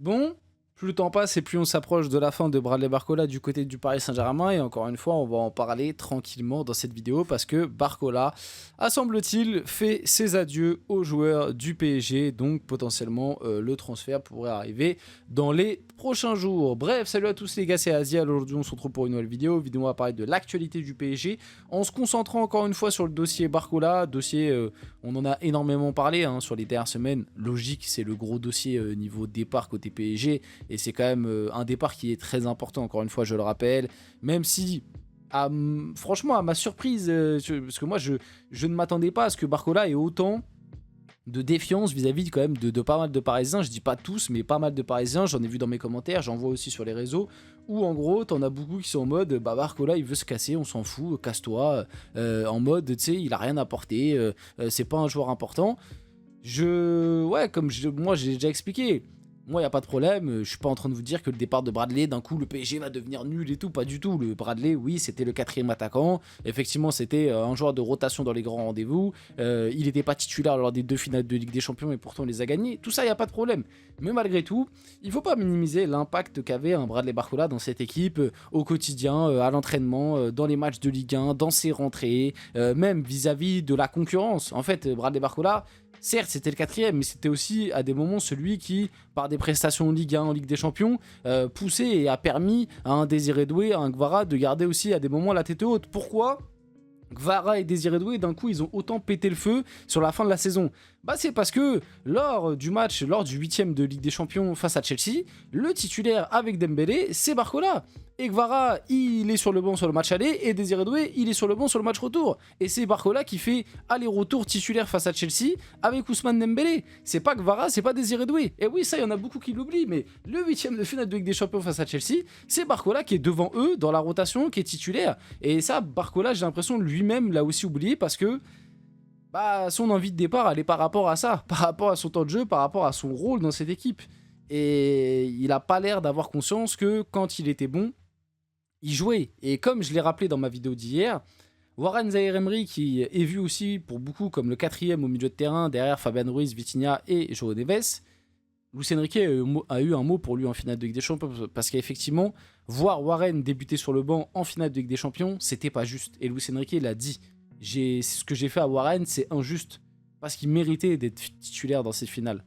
Bon, plus le temps passe et plus on s'approche de la fin de Bradley Barcola du côté du Paris Saint-Germain. Et encore une fois, on va en parler tranquillement dans cette vidéo parce que Barcola a, semble-t-il, fait ses adieux aux joueurs du PSG. Donc potentiellement, le transfert pourrait arriver dans les prochains jours. Bref, salut à tous les gars, c'est Aziel. Aujourd'hui, on se retrouve pour une nouvelle vidéo. On va parler de l'actualité du PSG en se concentrant encore une fois sur le dossier Barcola. On en a énormément parlé sur les dernières semaines. Logique, c'est le gros dossier niveau départ côté PSG. Et c'est quand même un départ qui est très important, encore une fois, je le rappelle. Même si, franchement, à ma surprise, parce que moi, je ne m'attendais pas à ce que Barcola ait autant de défiance vis-à-vis quand même de pas mal de Parisiens. Je dis pas tous, mais pas mal de Parisiens. J'en ai vu dans mes commentaires, j'en vois aussi sur les réseaux. Où en gros, t'en as beaucoup qui sont en mode, bah Barcola, il veut se casser, on s'en fout, casse-toi. En mode, tu sais, il a rien apporté, c'est pas un joueur important. Ouais, moi j'ai déjà expliqué. Moi, il n'y a pas de problème, je suis pas en train de vous dire que le départ de Bradley, d'un coup, le PSG va devenir nul et tout, pas du tout. Le Bradley, oui, c'était le 4e attaquant, effectivement, c'était un joueur de rotation dans les grands rendez-vous, il n'était pas titulaire lors des 2 finales de Ligue des Champions et pourtant on les a gagnés, tout ça, il n'y a pas de problème. Mais malgré tout, il faut pas minimiser l'impact qu'avait un Bradley Barcola dans cette équipe, au quotidien, à l'entraînement, dans les matchs de Ligue 1, dans ses rentrées, même vis-à-vis de la concurrence. En fait, Bradley Barcola, certes, c'était le 4e, mais c'était aussi à des moments celui qui, par des prestations en Ligue 1, en Ligue des Champions, poussait et a permis à un Désiré Doué, à un Guevara de garder aussi à des moments la tête haute. Pourquoi Guevara et Désiré Doué, d'un coup, ils ont autant pété le feu sur la fin de la saison? Bah, c'est parce que lors du 8e de Ligue des Champions face à Chelsea, le titulaire avec Dembélé, c'est Barcola. Et Guevara, il est sur le banc sur le match aller, et Désiré Doué, il est sur le banc sur le match retour. Et c'est Barcola qui fait aller-retour titulaire face à Chelsea avec Ousmane Dembélé. C'est pas Guevara, c'est pas Désiré Doué. Et oui, ça, il y en a beaucoup qui l'oublient, mais le 8e de finale de Ligue des Champions face à Chelsea, c'est Barcola qui est devant eux dans la rotation, qui est titulaire. Et ça, Barcola, j'ai l'impression lui-même l'a aussi oublié parce que bah, son envie de départ, elle est par rapport à ça, par rapport à son temps de jeu, par rapport à son rôle dans cette équipe. Et il a pas l'air d'avoir conscience que quand il était bon, il jouait. Et comme je l'ai rappelé dans ma vidéo d'hier, Warren Zaïre-Emery, qui est vu aussi pour beaucoup comme le 4e au milieu de terrain, derrière Fabian Ruiz, Vitinha et João Neves, Luis Enrique a eu un mot pour lui en finale de Ligue des Champions, parce qu'effectivement, voir Warren débuter sur le banc en finale de Ligue des Champions, c'était pas juste. Et Luis Enrique l'a dit. Ce que j'ai fait à Warren, c'est injuste, parce qu'il méritait d'être titulaire dans cette finales.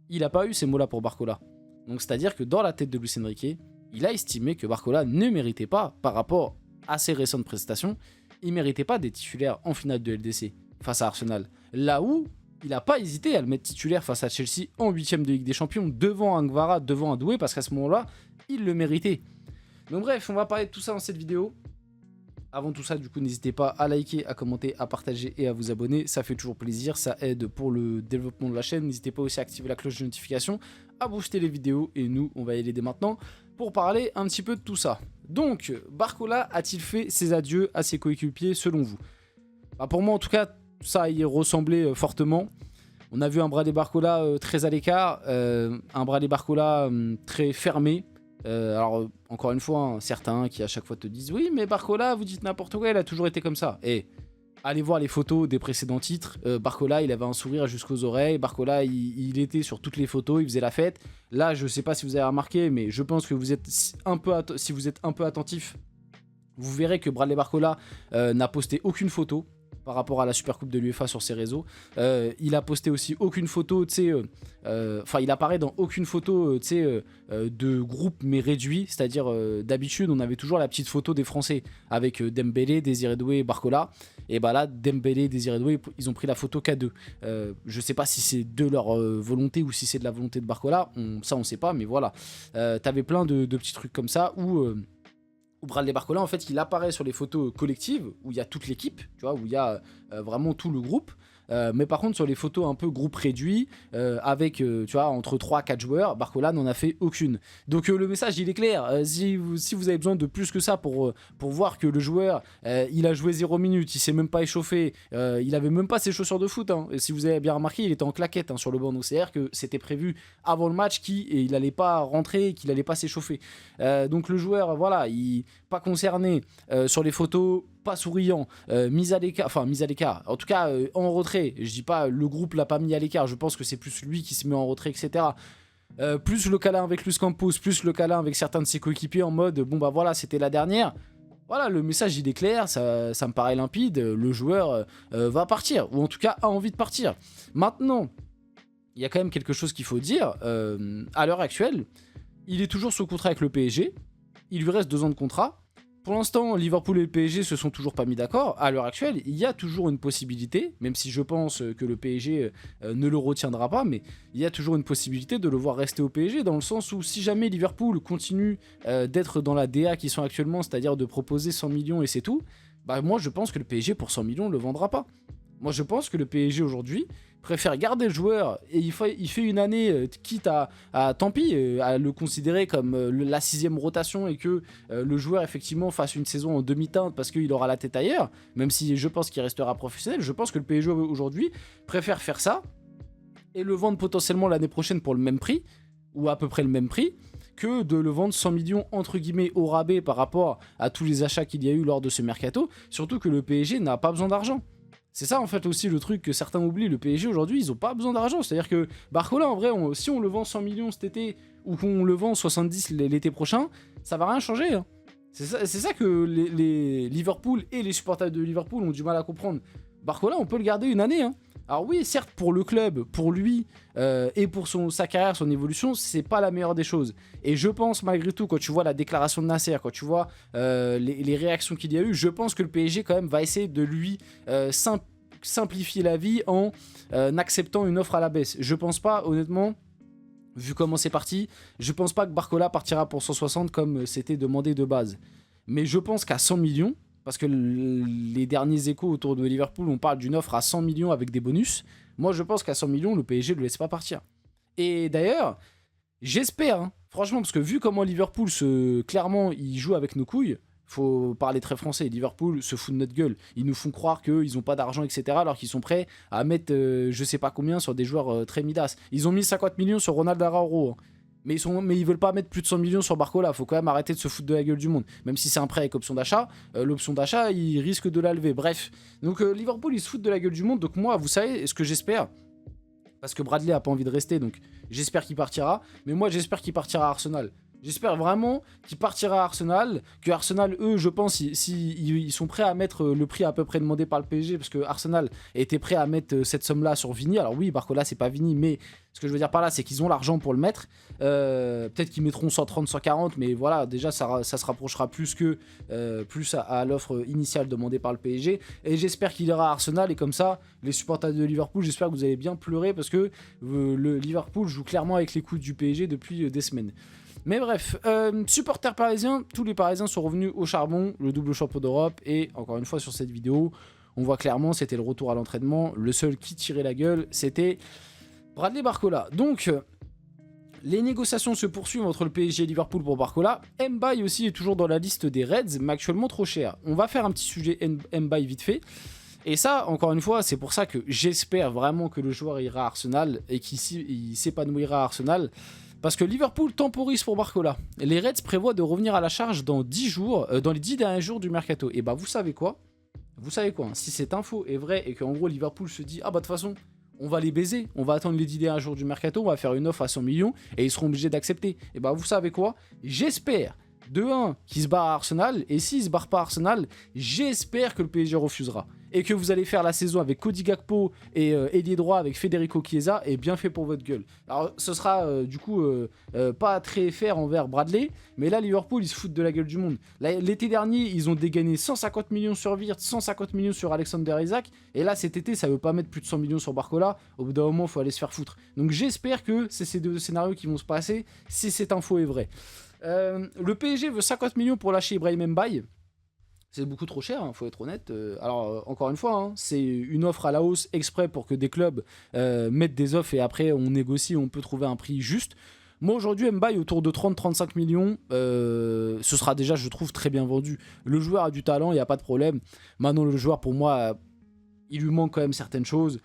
Il n'a pas eu ces mots-là pour Barcola. Donc c'est-à-dire que dans la tête de Luis Enrique, il a estimé que Barcola ne méritait pas, par rapport à ses récentes prestations, il ne méritait pas d'être titulaire en finale de LDC face à Arsenal. Là où il n'a pas hésité à le mettre titulaire face à Chelsea en 8e de Ligue des Champions, devant un Guevara, devant un Doué, parce qu'à ce moment-là, il le méritait. Donc bref, on va parler de tout ça dans cette vidéo. Avant tout ça, du coup, n'hésitez pas à liker, à commenter, à partager et à vous abonner. Ça fait toujours plaisir, ça aide pour le développement de la chaîne. N'hésitez pas aussi à activer la cloche de notification, à booster les vidéos. Et nous, on va y aller dès maintenant pour parler un petit peu de tout ça. Donc, Barcola a-t-il fait ses adieux à ses coéquipiers selon vous? Bah, pour moi, en tout cas, ça y ressemblait fortement. On a vu un Bradley Barcola très à l'écart, un Bradley Barcola très fermé. Alors, encore une fois, certains qui à chaque fois te disent oui, mais Barcola, vous dites n'importe quoi, il a toujours été comme ça. Et allez voir les photos des précédents titres. Barcola, il avait un sourire jusqu'aux oreilles. Barcola, il était sur toutes les photos, il faisait la fête. Là, je sais pas si vous avez remarqué, mais je pense que vous êtes si vous êtes un peu attentif, vous verrez que Bradley Barcola n'a posté aucune photo par rapport à la Supercoupe de l'UEFA sur ses réseaux. Il a posté aussi aucune photo, tu sais, il apparaît dans aucune photo, tu sais, de groupe mais réduit, c'est-à-dire d'habitude on avait toujours la petite photo des Français avec Dembélé, Désiré Doué et Barcola. Et bah là, Dembélé, Désiré Doué, ils ont pris la photo qu'à deux. Je sais pas si c'est de leur volonté ou si c'est de la volonté de Barcola, ça on sait pas, mais voilà. T'avais plein de petits trucs comme ça où Bradley Barcola, en fait, il apparaît sur les photos collectives, où il y a toute l'équipe, tu vois, où il y a vraiment tout le groupe. Mais par contre, sur les photos un peu groupe réduit, avec, tu vois, entre 3 à 4 joueurs, Barcola n'en a fait aucune. Donc le message, il est clair. Si vous avez besoin de plus que ça pour voir que le joueur, il a joué 0 minutes, il s'est même pas échauffé, il avait même pas ses chaussures de foot. Hein. Et si vous avez bien remarqué, il était en claquette sur le banc. Donc c'est-à-dire que c'était prévu avant le match qu'il n'allait pas rentrer, qu'il n'allait pas s'échauffer. Donc le joueur, voilà, pas concerné sur les photos, pas souriant, mis à l'écart, en tout cas en retrait. Je dis pas le groupe l'a pas mis à l'écart, je pense que c'est plus lui qui se met en retrait, etc. plus le câlin avec Luis Campos, plus le câlin avec certains de ses coéquipiers en mode bon bah voilà, c'était la dernière. Voilà, le message il est clair, ça me paraît limpide, le joueur va partir, ou en tout cas a envie de partir. Maintenant, il y a quand même quelque chose qu'il faut dire, à l'heure actuelle, il est toujours sous contrat avec le PSG, il lui reste 2 ans de contrat. Pour l'instant, Liverpool et le PSG se sont toujours pas mis d'accord. À l'heure actuelle, il y a toujours une possibilité, même si je pense que le PSG ne le retiendra pas, mais il y a toujours une possibilité de le voir rester au PSG, dans le sens où si jamais Liverpool continue d'être dans la DA qu'ils sont actuellement, c'est-à-dire de proposer 100 millions et c'est tout, bah moi je pense que le PSG pour 100 millions ne le vendra pas. Moi je pense que le PSG aujourd'hui préfère garder le joueur et il fait une année, quitte à tant pis, à le considérer comme la 6ème rotation et que le joueur effectivement fasse une saison en demi-teinte parce qu'il aura la tête ailleurs, même si je pense qu'il restera professionnel. Je pense que le PSG aujourd'hui préfère faire ça et le vendre potentiellement l'année prochaine pour le même prix, ou à peu près le même prix, que de le vendre 100 millions entre guillemets au rabais par rapport à tous les achats qu'il y a eu lors de ce mercato, surtout que le PSG n'a pas besoin d'argent. C'est ça en fait aussi le truc que certains oublient, le PSG aujourd'hui ils ont pas besoin d'argent, c'est à dire que Barcola en vrai si on le vend 100 millions cet été ou qu'on le vend 70 l'été prochain, ça va rien changer hein. C'est ça que les Liverpool et les supporters de Liverpool ont du mal à comprendre. Barcola on peut le garder une année hein. Alors oui certes pour le club, pour lui et pour sa carrière, son évolution, c'est pas la meilleure des choses. Et je pense malgré tout quand tu vois la déclaration de Nasser, quand tu vois les réactions qu'il y a eu, je pense que le PSG quand même va essayer de lui simplifier la vie en acceptant une offre à la baisse. Je pense pas honnêtement, vu comment c'est parti, je pense pas que Barcola partira pour 160 comme c'était demandé de base. Mais je pense qu'à 100 millions, parce que les derniers échos autour de Liverpool, on parle d'une offre à 100 millions avec des bonus. Moi, je pense qu'à 100 millions, le PSG ne le laisse pas partir. Et d'ailleurs, j'espère, hein, franchement, parce que vu comment Liverpool, clairement, il joue avec nos couilles, faut parler très français, Liverpool se fout de notre gueule. Ils nous font croire qu'ils n'ont pas d'argent, etc., alors qu'ils sont prêts à mettre je sais pas combien sur des joueurs très midas. Ils ont mis 50 millions sur Ronald Araujo, hein. Mais ils veulent pas mettre plus de 100 millions sur Barcola. Faut quand même arrêter de se foutre de la gueule du monde. Même si c'est un prêt avec option d'achat, l'option d'achat, ils risquent de la lever. Bref. Donc Liverpool, ils se foutent de la gueule du monde. Donc moi, vous savez, ce que j'espère, parce que Bradley a pas envie de rester, donc j'espère qu'il partira. Mais moi, j'espère qu'il partira à Arsenal. J'espère vraiment qu'il partira à Arsenal, que Arsenal, eux, je pense, ils sont prêts à mettre le prix à peu près demandé par le PSG, parce que Arsenal était prêt à mettre cette somme-là sur Vini. Alors oui, Barcola, c'est pas Vini, mais ce que je veux dire par là, c'est qu'ils ont l'argent pour le mettre. Peut-être qu'ils mettront 130, 140, mais voilà, déjà, ça se rapprochera plus à l'offre initiale demandée par le PSG. Et j'espère qu'il ira à Arsenal, et comme ça, les supporters de Liverpool, j'espère que vous allez bien pleurer, parce que le Liverpool joue clairement avec les coups du PSG depuis des semaines. Mais bref, supporters parisiens, tous les Parisiens sont revenus au charbon, le double champion d'Europe, et encore une fois sur cette vidéo, on voit clairement, c'était le retour à l'entraînement, le seul qui tirait la gueule, c'était Bradley Barcola. Donc, les négociations se poursuivent entre le PSG et Liverpool pour Barcola. Mbaye aussi est toujours dans la liste des Reds, mais actuellement trop cher. On va faire un petit sujet Mbaye vite fait. Et ça, encore une fois, c'est pour ça que j'espère vraiment que le joueur ira à Arsenal et qu'il s'épanouira à Arsenal. Parce que Liverpool temporise pour Barcola. Les Reds prévoient de revenir à la charge dans 10 jours, dans les 10 derniers jours du mercato. Et bah vous savez quoi, hein, si cette info est vraie et qu'en gros Liverpool se dit ah bah de toute façon on va les baiser, on va attendre les 10 derniers jours du mercato, on va faire une offre à 100 millions et ils seront obligés d'accepter. Et bah vous savez quoi, j'espère de 1 qu'ils se barrent à Arsenal, et s'ils se barrent pas à Arsenal, j'espère que le PSG refusera. Et que vous allez faire la saison avec Cody Gakpo et ailier droit avec Federico Chiesa, et bien fait pour votre gueule. Alors ce sera du coup pas très fair envers Bradley, mais là Liverpool ils se foutent de la gueule du monde. L'été dernier ils ont dégainé 150 millions sur Wirtz, 150 millions sur Alexander Isak, et là cet été ça veut pas mettre plus de 100 millions sur Barcola, au bout d'un moment il faut aller se faire foutre. Donc j'espère que c'est ces deux scénarios qui vont se passer si cette info est vraie. Le PSG veut 50 millions pour lâcher Ibrahim Mbaye. C'est beaucoup trop cher, hein, faut être honnête. Alors, encore une fois, hein, c'est une offre à la hausse exprès pour que des clubs mettent des offres et après on négocie, on peut trouver un prix juste. Moi, aujourd'hui, Mbaye autour de 30-35 millions, ce sera déjà, je trouve, très bien vendu. Le joueur a du talent, il n'y a pas de problème. Maintenant, le joueur, pour moi, il lui manque quand même certaines choses.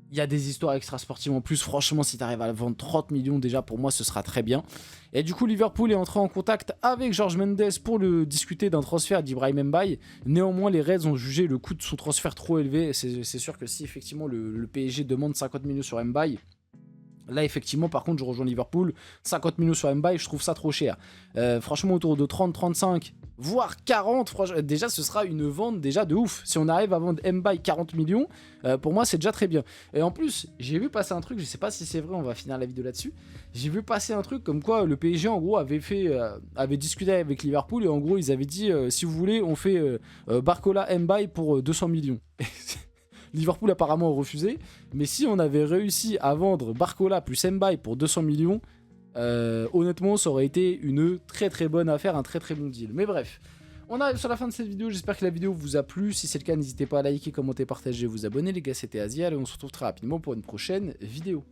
Il y a des histoires extrasportives en plus. Franchement, si tu arrives à vendre 30 millions, déjà, pour moi, ce sera très bien. Et du coup, Liverpool est entré en contact avec Jorge Mendes pour discuter d'un transfert d'Ibrahim Mbaye. Néanmoins, les Reds ont jugé le coût de son transfert trop élevé. C'est sûr que si, effectivement, le PSG demande 50 millions sur Mbaye, Là, effectivement, par contre, je rejoins Liverpool. 50 millions sur Mbaye, je trouve ça trop cher. Franchement, autour de 30, 35, voire 40, déjà, ce sera une vente déjà de ouf. Si on arrive à vendre Mbaye 40 millions, pour moi, c'est déjà très bien. Et en plus, j'ai vu passer un truc, je sais pas si c'est vrai, on va finir la vidéo là-dessus. J'ai vu passer un truc comme quoi le PSG, en gros, avait discuté avec Liverpool et en gros, ils avaient dit, si vous voulez, on fait Barcola Mbaye pour 200 millions. Liverpool apparemment a refusé, mais si on avait réussi à vendre Barcola plus Mbaye pour 200 millions, honnêtement ça aurait été une très très bonne affaire, un très très bon deal. Mais bref, on arrive sur la fin de cette vidéo, j'espère que la vidéo vous a plu. Si c'est le cas, n'hésitez pas à liker, commenter, partager, vous abonner les gars, c'était Azial et on se retrouve très rapidement pour une prochaine vidéo.